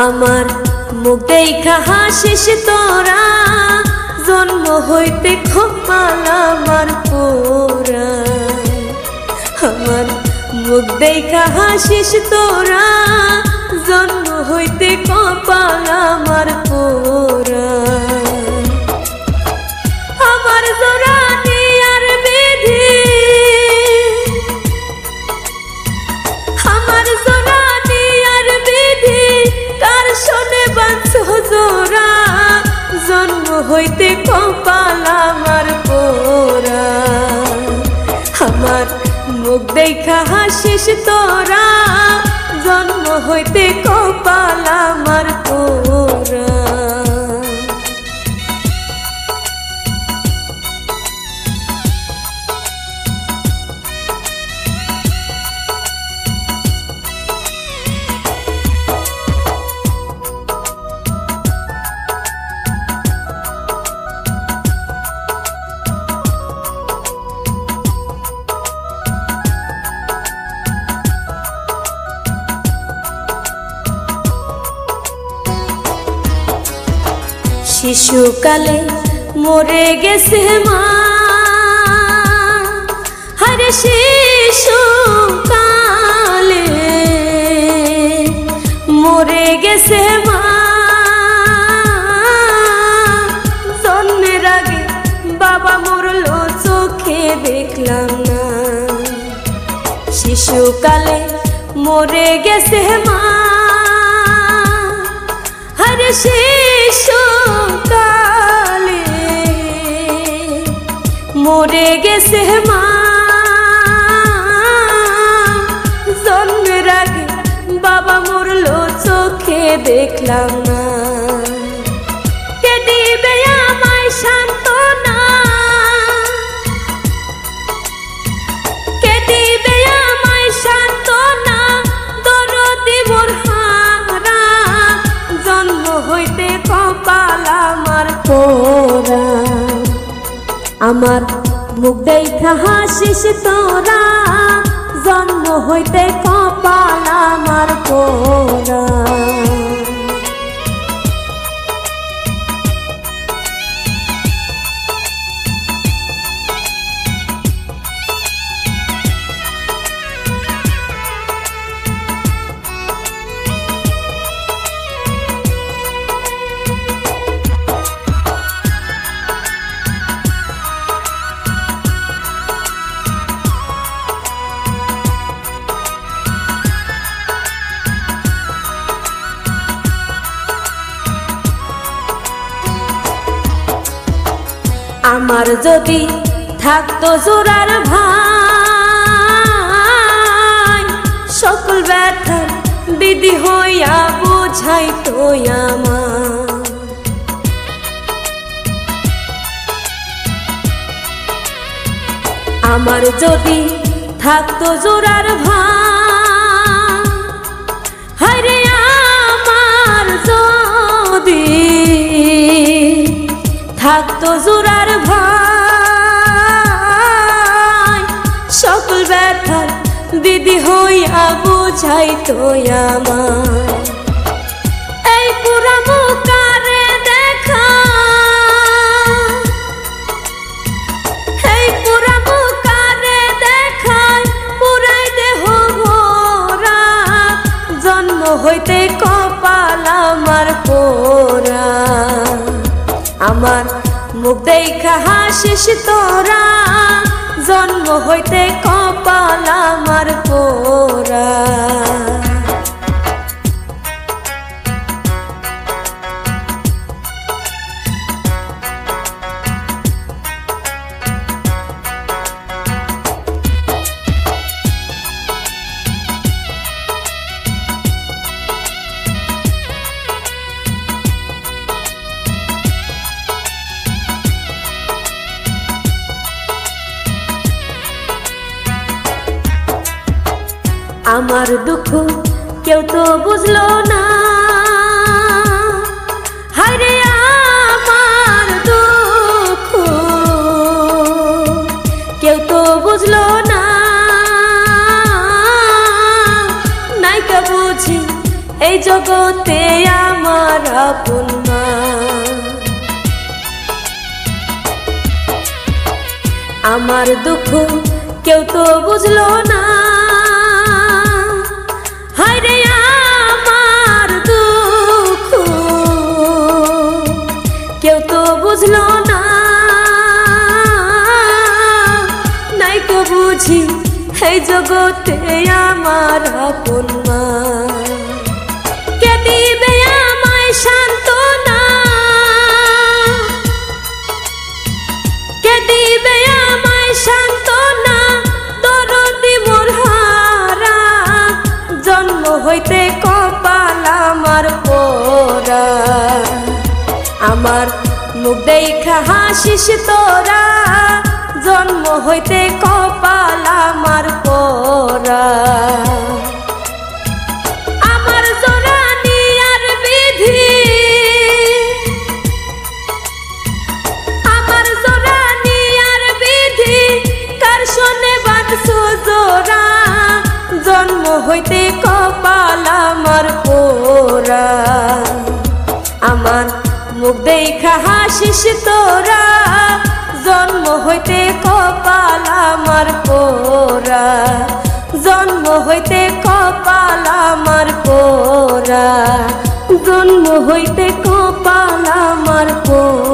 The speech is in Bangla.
আমার মুখ দেখা হাসিস তোরা, জন্ম হইতে কপাল আমার পোড়া। আমার মুখ দেখা হাসিস তোরা, জন্ম হইতে কপাল আমার পোড়া। আমার জোড়া নিয়ার বিধি, আমার জোড়া নিয়ার বিধি, কার শোনে বাঁধছ জোড়া, জন্ম হইতে কপাল আমার পোড়া। আমার মুখ দেখা হাসিস তোরা, জন্ম হইতে কপাল আমার পোড়া। শিশুকালে মরে গেছে মা, হরে শিশুকালে মরে গেছে মা। জন্মের আগে বাবা মরলো চোখে দেখলাম না। শিশুকালে মরে গেছে মা, হরে শিশুকালে মরে গেছে মা। জন্মের আগে বাবা মরলো চোখে দেখলাম না। কে দিবে আমায় সান্ত্বনা, কে দিবে আমায় সান্ত্বনা, দরদি মোর হারা, জন্ম হইতে কপাল আমার পোড়া। আমার মুখ দেখা হাসিস তোরা, জন্ম হইতে কপাল আমার পোড়া। আমার যদি থাকতো জোড়ার ভাই, সকল ব্যথার বিধি হইয়া বুঝাইতো আমার। আমার যদি থাকতো জোড়ার ভাই, হরে আমার যদি থাকতো জোড়ার ভাই, সকল ব্যথার বিধি হইয়া বুঝাইতো আমার। এই পুরা মুখারে দেখা, এই পুরা মুখারে দেখা, পুরাই দেহ ভরা, জন্ম হইতে কপাল আমার পোড়া। আমার মুখ দেখা হাসিস তোরা, জন্ম হইতে কপাল আমার পোড়া। আমার দুঃখ কেউ তো বুঝলো না, হায়রে আমার দুঃখ কেউ তো বুঝলো না। নাইকা বুঝি এই জগতে আমার আপন মা। আমার দুঃখ কেউ তো বুঝলো না, হায় রে আমার দুঃখ কেউ তো বুঝলো না। নাই তো বুঝি এই জগতে আমার আপন মা। কে দিবে আমায় সান্ত্বনা, কে দিবে আমায় সান্ত্বনা, দরদি মোর হারা। জন্ম হইতে কপাল আমার পোড়া, আমার মুখ দেখা হাসিস তোরা। জন্ম হইতে কপাল আমার পোড়া, আমার জোরানি আর বিধি, আমার জোরানি আর বিধি কার শোনে বাঁধছো জোড়া। জন্ম হইতে কপাল আমার পোড়া, আমার মুখ দেখা হাসিস তোরা। জন্ম হইতে কপাল আমার পোড়া, জন্ম হইতে কপাল আমার পোড়া, জন্ম হইতে কপাল আমার পোড়া।